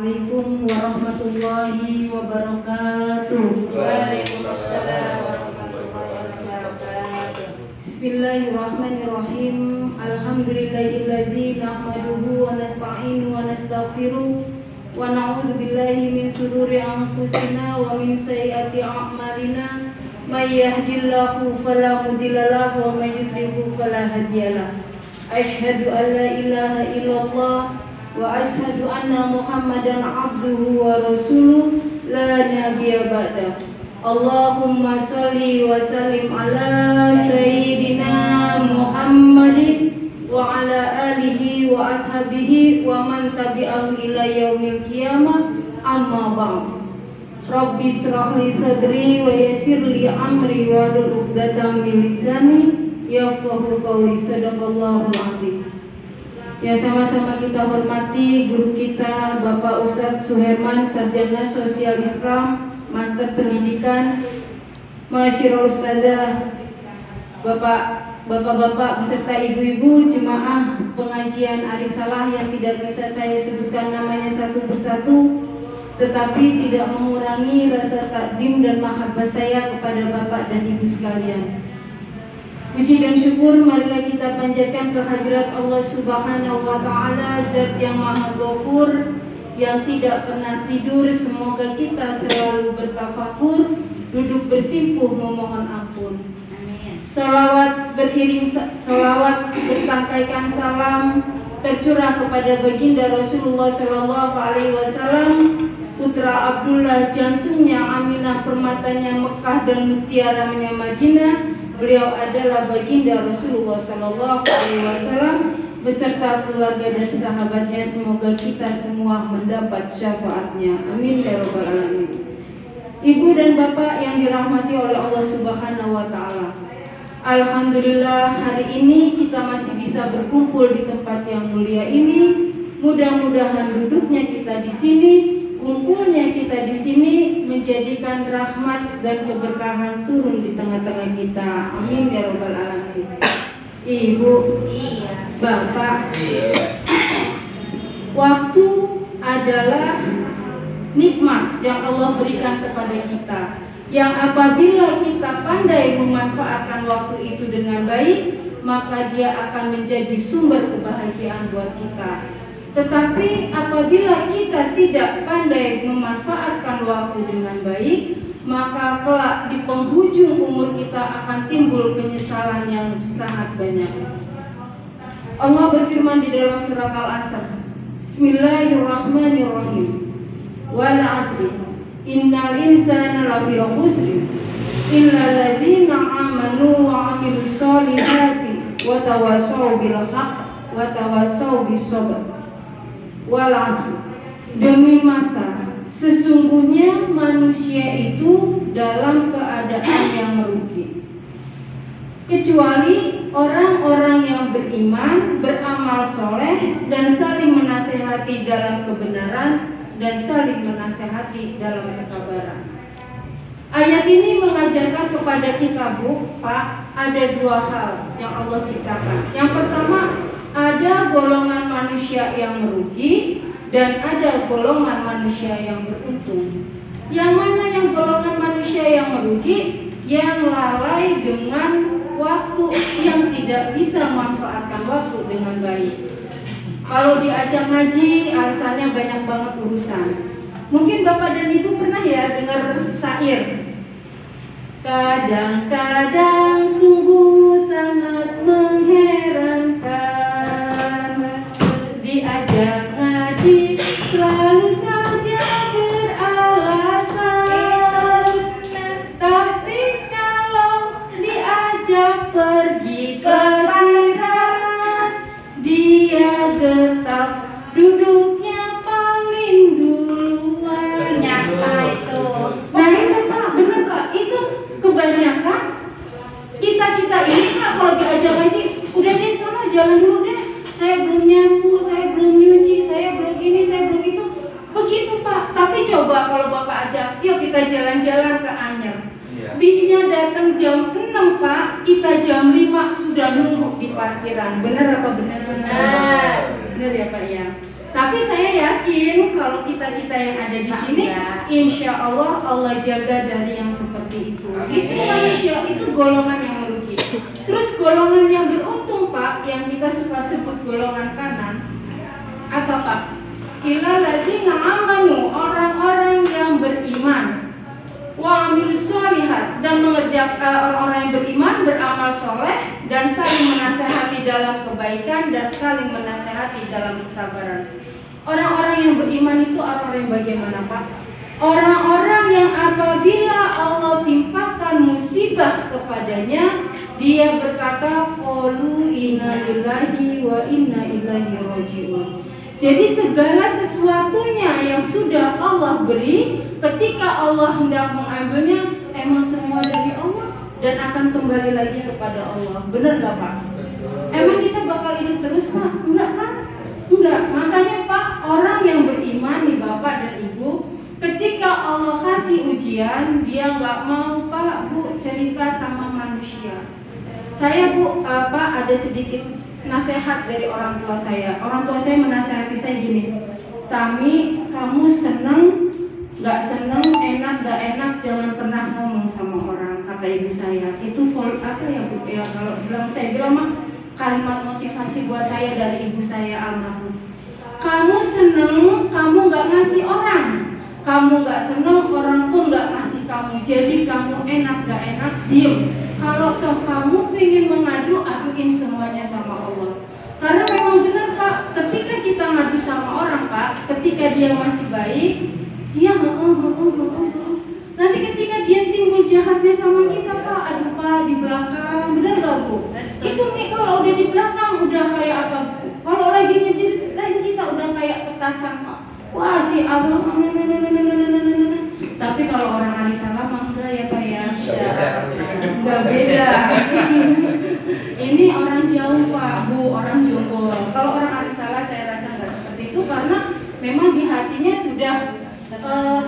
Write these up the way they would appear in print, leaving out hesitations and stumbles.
Assalamualaikum warahmatullahi wabarakatuh. Waalaikumsalam warahmatullahi wabarakatuh. Bismillahirrahmanirrahim. Alhamdulillahilladzi nahmaduhu wa nasta'inu wa nastaghfiruh wa na'udzu billahi min shururi anfusina wa min sayyiati a'malina. May yahdihillahu fala mudilla lahu wa may yudlil fala hadiyalah. Asyhadu an la ilaha illallah wa asyhadu anna Muhammadan abduhu wa rasuluh la nabiyya ba'dah. Allahumma sholli wa sallim ala sayyidina Muhammadin wa ala alihi wa ashabihi wa man tabi'ahu ila yaumil qiyamah, amma ba'd. Rabbi shrah li sadri wa yassir li amri wa hlul 'uqdatam min lisani yafqahu qawli. Shadaqallahul 'azim. Ya, sama-sama kita hormati guru kita Bapak Ustadz Suherman, Sarjana Sosial Islam, Master Pendidikan, Masyarul Ustadzah, Bapak-bapak beserta ibu-ibu jemaah pengajian Arisalah yang tidak bisa saya sebutkan namanya satu persatu, tetapi tidak mengurangi rasa takdim dan mahabbah saya kepada Bapak dan Ibu sekalian. Puji dan syukur marilah kita panjatkan kehadirat Allah Subhanahu wa Ta'ala, Zat yang Maha Ghafur, yang tidak pernah tidur. Semoga kita selalu bertafakur, duduk bersimpuh memohon ampun. Salawat bertangkaikan salam tercurah kepada baginda Rasulullah Shallallahu Alaihi Wasallam, putra Abdullah, jantungnya Aminah, permatanya Mekah dan mutiaranya Madinah. Beliau adalah baginda Rasulullah Shallallahu Alaihi Wasallam beserta keluarga dan sahabatnya. Semoga kita semua mendapat syafaatnya. Amin ya rabbal alamin. Ibu dan bapak yang dirahmati oleh Allah Subhanahu wa Ta'ala, alhamdulillah hari ini kita masih bisa berkumpul di tempat yang mulia ini. Mudah-mudahan duduknya kita di sini, kumpulnya kita di sini menjadikan rahmat dan keberkahan turun di tengah-tengah kita. Amin ya rabbal alamin. Ibu, bapak, waktu adalah nikmat yang Allah berikan kepada kita, yang apabila kita pandai memanfaatkan waktu itu dengan baik, maka dia akan menjadi sumber kebahagiaan buat kita. Tetapi apabila kita tidak pandai memanfaatkan waktu dengan baik, maka kelak di penghujung umur kita akan timbul penyesalan yang sangat banyak. Allah berfirman di dalam surat Al-Asr, Bismillahirrahmanirrahim. Wal 'asri innal insana lafi khusr illa alladziina aamanu wa 'amilus sholihati wa tawassaw bil haqq wa tawassaw bis sabr. Wal 'asri, demi masa, sesungguhnya manusia itu dalam keadaan yang merugi, kecuali orang-orang yang beriman, beramal soleh, dan saling menasehati dalam kebenaran dan saling menasehati dalam kesabaran. Ayat ini mengajarkan kepada kita, Bu, Pak, ada dua hal yang Allah ciptakan. Yang pertama, ada golongan manusia yang merugi dan ada golongan manusia yang beruntung. Yang mana yang golongan manusia yang merugi? Yang lalai dengan waktu, yang tidak bisa memanfaatkan waktu dengan baik. Kalau diajak ngaji, alasannya banyak banget urusan. Mungkin Bapak dan Ibu pernah ya dengar syair, kadang-kadang sungguh sangat mengherankan, diajak ngaji selalu saja beralasan, tapi kalau diajak pergi ke sirat, dia tetap duduknya paling duluan. Nyata itu. Nah itu Pak, benar Pak, itu kebanyakan kita ini Pak, kalau diajak ngaji, udah deh sana jalan dulu deh, saya belum nyapu, saya belum nyuci, saya belum ini, saya belum itu, begitu Pak. Tapi coba kalau Bapak ajak, yuk kita jalan-jalan ke Anyer, bisnya datang jam 6 Pak, kita jam 5 sudah nunggu di parkiran. Benar apa benar? Benar ya Pak ya. Tapi saya yakin kalau kita-kita yang ada di sini, insya Allah Allah jaga dari yang seperti itu. Itu manusia, itu golongan yang merugi. Terus golongan yang beruntung Pak, yang kita suka sebut golongan kanan, apa Pak? Ila ladzina amanu, orang-orang yang beriman, wa amilus sholihat, dan mengerjakan orang-orang yang beriman, beramal soleh, dan saling menasehati dalam kebaikan dan saling menasehati dalam kesabaran. Orang-orang yang beriman itu orang-orang yang bagaimana Pak? Orang-orang yang apabila Allah timpakan musibah kepadanya, dia berkata qalu inna lillahi wa inna ilaihi raji'un. Jadi segala sesuatunya yang sudah Allah beri, ketika Allah hendak mengambilnya, emang semua dari Allah dan akan kembali lagi kepada Allah. Benar gak Pak? Emang kita bakal hidup terus Pak? Enggak kan? Enggak. Makanya Pak, orang yang beriman nih Bapak dan Ibu, ketika Allah kasih ujian, dia nggak mau Pak, Bu, cerita sama manusia. Saya Bu, Pak, ada sedikit nasihat dari orang tua saya. Orang tua saya menasehati saya gini, Tami, kamu seneng, nggak seneng, enak, nggak enak, jangan pernah ngomong sama orang, kata ibu saya. Itu apa ya Bu? Ya kalau saya bilang mah kalimat motivasi buat saya dari ibu saya almarhum. Kamu seneng, kamu nggak ngasih orang. Kamu nggak seneng, orang pun nggak ngasih kamu. Jadi kamu enak nggak enak, diem. Kalau toh kamu pengen mengadu, aduin semuanya sama Allah. Karena memang benar Pak, ketika kita ngadu sama orang Pak, ketika dia masih baik, dia nanti ketika dia timbul jahatnya sama kita Pak, aduh Pak di belakang, benar gak Bu? Itu nih kalau udah di belakang udah kayak apa Bu? Kalau lagi ngeceritain kita udah kayak petasan Pak. Wah si abang, tapi kalau orang hari salam enggak ya Pak ya? Enggak beda. Ini orang jauh Pak, Bu, orang Jonggol. Kalau orang hari salah saya rasa enggak seperti itu karena memang di hatinya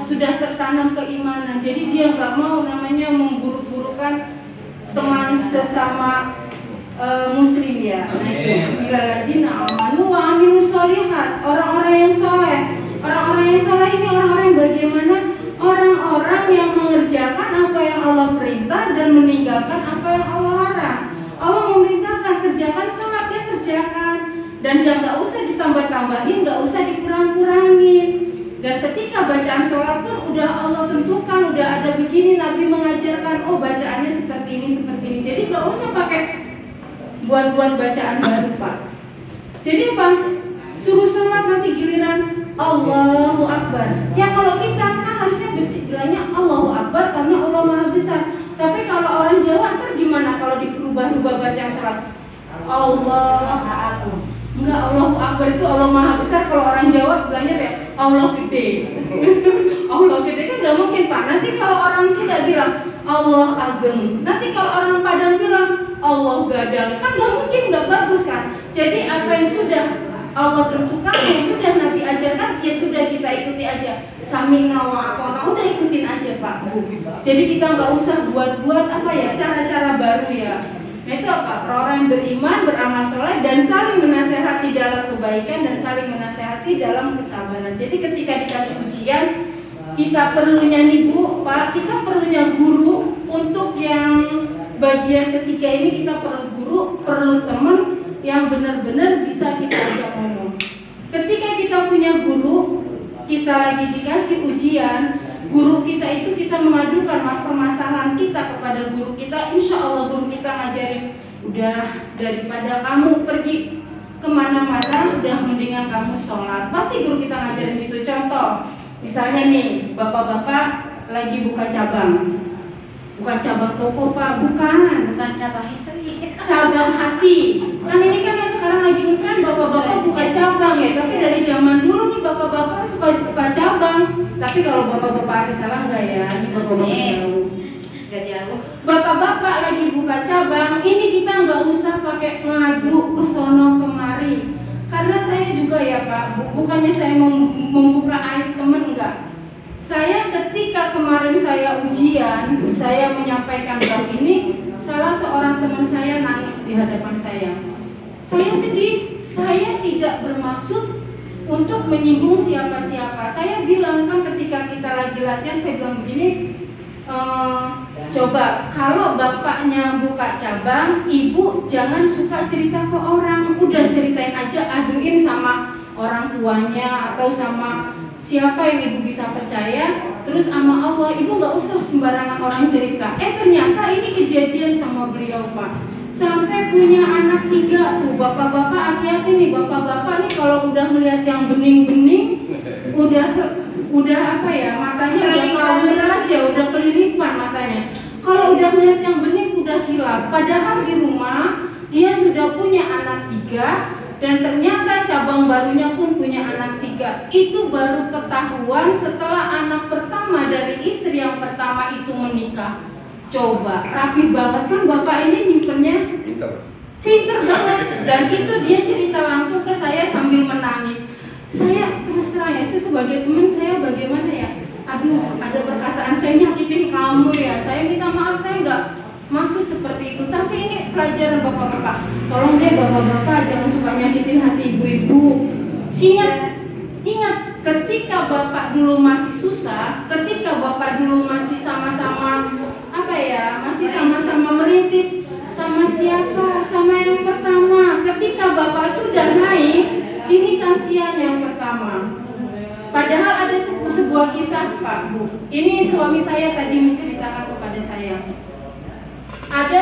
sudah tertanam keimanan. Jadi dia nggak mau namanya memburuk-burukan teman sesama muslim ya. Nah itu bila ladzina amanu wa amilus sholihat, orang-orang yang soleh. Orang-orang yang soleh ini orang-orang yang bagaimana? Orang-orang yang mengerjakan apa yang Allah perintah dan meninggalkan apa yang Allah larang. Allah memerintahkan kerjakan sholat, ya kerjakan, dan jangan usah ditambah-tambahin, nggak usah dikurang-kurangin. Dan ketika bacaan sholat pun udah Allah tentukan, udah ada begini, Nabi mengajarkan, oh bacaannya seperti ini. Jadi nggak usah pakai buat bacaan baru Pak. Jadi apa? Suruh sholat nanti giliran Allahu Akbar. Ya kalau kita kan harusnya bilangnya Allahu Akbar karena Allah Maha Besar. Tapi kalau orang Jawa ntar gimana kalau dirubah-rubah bacaan sholat? Allah. Enggak, Allahu Akbar itu Allah Maha Besar. Kalau orang Jawa bilangnya kayak Allah gede. Allah gede kan nggak mungkin Pak. Nanti kalau orang Sunda bilang Allah ageng. Nanti kalau orang Padang bilang Allah gadang. Kan nggak mungkin, nggak bagus kan. Jadi apa yang sudah Allah tentukan, yang sudah Nabi ajarkan, ya sudah kita ikuti aja. Sami'na wa ata'na, udah ikutin aja Pak Bu. Jadi kita nggak usah buat apa ya cara-cara baru ya. Nah itu apa? Orang yang beriman, beramal soleh, dan saling menasehati dalam kebaikan dan saling menasehati dalam kesabaran. Jadi ketika dikasih ujian, kita perlunya nih Bu, Pak, kita perlunya guru. Untuk yang bagian ketiga ini kita perlu guru, perlu teman yang benar-benar bisa kita ajak ngomong. Ketika kita punya guru, kita lagi dikasih ujian, guru kita itu kita mengadukan permasalahan kita kepada guru kita, insya Allah guru kita ngajarin, udah daripada kamu pergi kemana-mana, udah mendingan kamu sholat. Pasti guru kita ngajarin gitu. Contoh, misalnya nih, bapak-bapak lagi buka cabang. Bukan cabang toko Pak, bukan cabang istri, cabang hati. Kan ini kan yang sekarang lagi ngetren bapak-bapak buka cabang ya. Tapi dari zaman dulu nih bapak-bapak suka buka cabang. Tapi kalau bapak-bapak hari salah enggak ya? Ini bapak-bapak jauh. Enggak jauh. Bapak-bapak lagi buka cabang, ini kita nggak usah pakai ngadu ke sono kemari. Karena saya juga ya Pak, bukannya saya membuka aib teman enggak. Saya ketika kemarin saya ujian, saya menyampaikan bab ini, salah seorang teman saya nangis di hadapan saya. Saya sedih, saya tidak bermaksud untuk menyinggung siapa-siapa. Saya bilang kan ketika kita lagi latihan, saya bilang begini, coba kalau bapaknya buka cabang, ibu jangan suka cerita ke orang, udah ceritain aja, aduin sama orang tuanya atau sama siapa yang ibu bisa percaya, terus sama Allah, ibu nggak usah sembarangan orang cerita. Ternyata ini kejadian sama beliau, Pak. Sampai punya anak 3 tuh, bapak-bapak hati-hati nih, bapak-bapak nih kalau udah melihat yang bening-bening, udah apa ya, matanya udah kawir aja, udah kelilipan matanya. Kalau udah melihat yang bening udah hilap. Padahal di rumah dia sudah punya anak 3 dan ternyata cabang barunya pun punya anak 3. Itu baru ketahuan setelah anak pertama dari istri yang pertama itu menikah. Coba, rapi banget kan bapak ini nyimpennya. Pinter banget. Dan itu dia cerita langsung ke saya sambil menangis. Saya terus terang ya, saya sebagai teman, saya bagaimana ya, aduh ada perkataan saya nyakitin kamu ya, saya minta maaf, saya nggak maksud seperti itu, tapi ini pelajaran bapak-bapak. Tolong deh bapak-bapak jangan suka nyakitin hati ibu-ibu. Ingat ketika bapak dulu masih susah, ketika bapak dulu masih sama-sama apa ya, masih sama-sama merintis, sama siapa, sama yang pertama. Ketika bapak sudah naik, ini kasihan yang pertama. Padahal ada sebuah kisah, Pak Bu. Ini suami saya tadi menceritakan kepada saya. Ada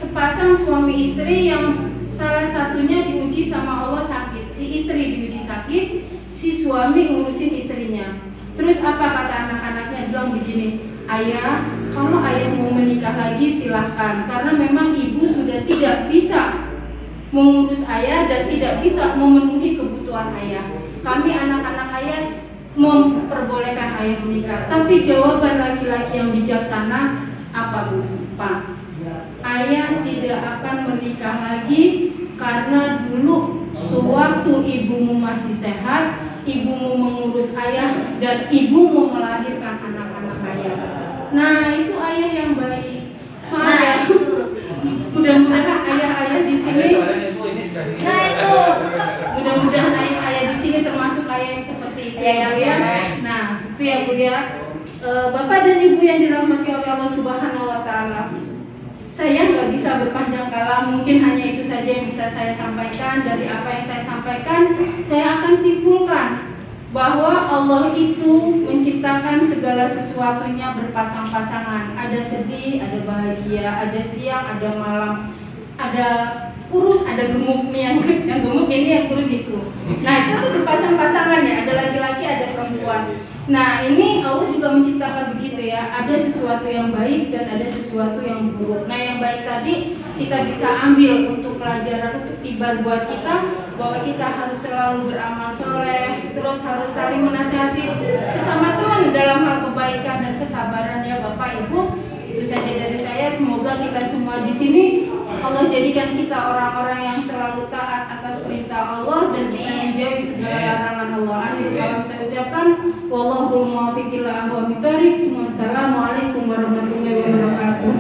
sepasang suami istri yang salah satunya diuji sama Allah sakit. Si istri diuji sakit, si suami ngurusin istrinya. Terus apa kata anak-anaknya? Bilang begini, ayah, kalau ayah mau menikah lagi silahkan, karena memang ibu sudah tidak bisa mengurus ayah dan tidak bisa memenuhi kebutuhan ayah. Kami anak-anak ayah memperbolehkan ayah menikah. Tapi jawaban laki-laki yang bijaksana apa, Bu? Pak, ayah tidak akan menikah lagi karena dulu sewaktu ibumu masih sehat, ibumu mengurus ayah dan ibumu melahirkan anak-anak ayah. Nah, itu ayah yang baik. Maaf ya. Mudah-mudahan ayah-ayah di sini. Nah, itu. Mudah-mudahan ayah di sini termasuk ayah yang seperti itu ya, Bu ya. Nah, itu ya, Bu ya. Bapak dan Ibu yang dirahmati oleh Allah Subhanahu wa taala. Saya nggak bisa berpanjang kalam, mungkin hanya itu saja yang bisa saya sampaikan. Dari apa yang saya sampaikan, saya akan simpulkan bahwa Allah itu menciptakan segala sesuatunya berpasang-pasangan. Ada sedih, ada bahagia, ada siang, ada malam, ada kurus, ada gemuk nih, yang gemuk ini yang kurus itu. Nah, itu tuh berpasang-pasangan ya, ada laki-laki, ada perempuan. Nah, ini Allah juga menciptakan begitu ya, ada sesuatu yang baik dan ada sesuatu yang buruk. Nah, yang baik tadi kita bisa ambil untuk pelajaran, untuk tibar buat kita, bahwa kita harus selalu beramal soleh, terus harus saling menasihati sesama teman dalam hal kebaikan dan kesabaran ya Bapak Ibu. Itu saja dari saya. Semoga kita semua di sini Allah jadikan kita orang-orang yang selalu taat atas perintah Allah dan kita menjauhi segala larangan Allah. Akhir kalam saya ucapkan, wallahul muwaffiq ila aqwamit thoriq. Wassalamualaikum warahmatullahi wabarakatuh.